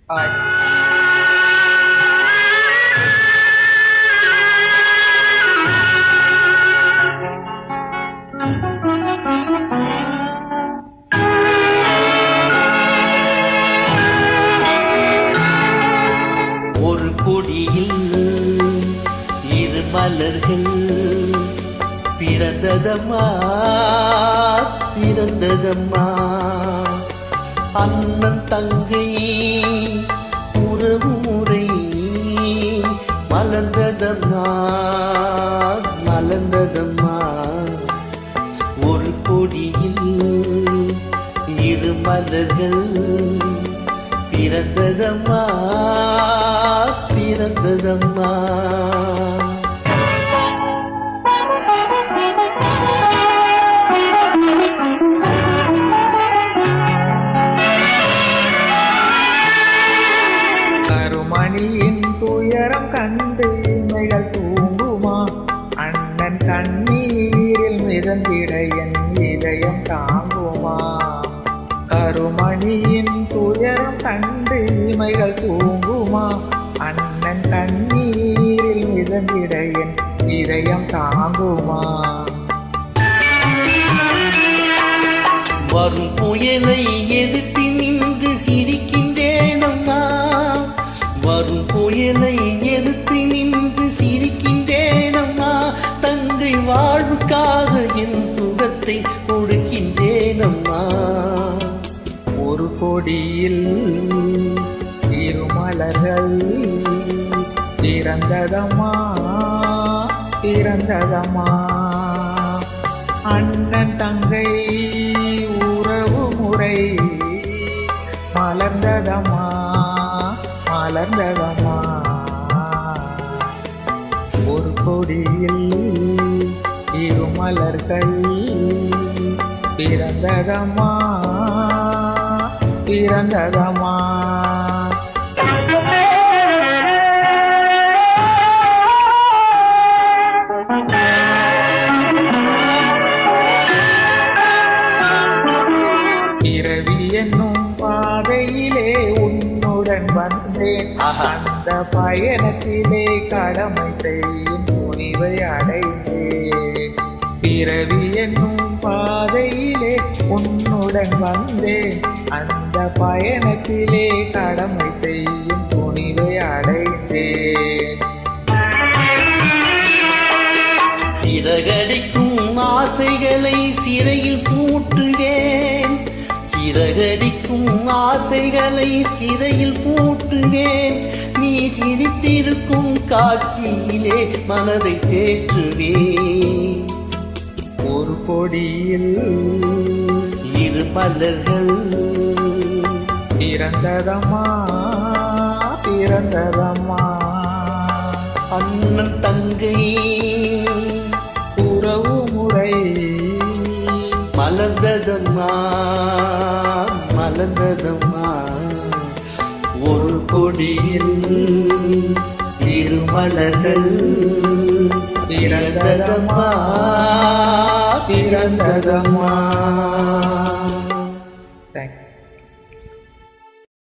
ஒரு கொடியில் இரு மலர்கள் பிறந்ததம்மா பிறந்ததம்மா. அண்ணன் தங்கை உறவு முறை மலர்ந்ததம்மா மலர்ந்ததம்மா. ஒரு கொடியில் இரு மலர்கள் பிறந்ததம்மா பிறந்ததம்மா. கருமணியின் துயரம் கண்டு இமைகள் தூங்குமா? அண்ணன் கண்ணீரில் மிதந்திட என் இதயம் தாங்குமா? கருமணியின் துயரம் கண்டு இமைகள் தூங்குமா? அண்ணன் கண்ணீரில் மிதந்திட என் இதயம் தாங்குமா? வரும் புயலை எதிர்த்து நின்று சிரிக்கின்றேனம்மா. வரும் புயலை எதிர்த்து நின்று சிரிக்கின்றேனம்மா. தங்கை வாழ்வுக்காக என் முகத்தை கொடுக்கின்றேனம்மா. ஒரு கொடியில் திருமலர்கள் பிறந்ததம்மா பிறந்ததம்மா. அண்ணன் தங்கை உறவு முறை மலர்ந்ததம்மா மலர்ந்ததம்மா. ஒரு கொடியில் இருமலர்கள் பிறந்ததம்மா பிறந்ததம்மா. பிறவி என்னும் பாதையிலே உன்னுடன் வந்தேன். அந்த பயணத்திலே கடமை செய்யும் துணிவை அடைந்தேன். பிறவி என்னும் பாதையிலே உன்னுடன் வந்தேன். அந்த பயணத்திலே கடமை செய்யும் துணிவை அடைந்தேன். சிறகடிக்கும் ஆசைகளை சிறையில் பூட்டுவேன். சிறகடிக்கும் ஆசைகளை சிறையில் பூட்டுவேன். நீ சிரித்திருக்கும் காட்சியிலே மனதை தேற்றுவேன். ஒரு கொடியில் இரு மலர்கள் பிறந்ததம்மா பிறந்ததம்மா. அண்ணன் தங்கை உறவு முறை மலர்ந்ததம்மா மலர்ந்ததம்மா. ஒரு கொடியில் இரு மலர்கள் பிறந்ததம்மா பிறந்ததம்மா.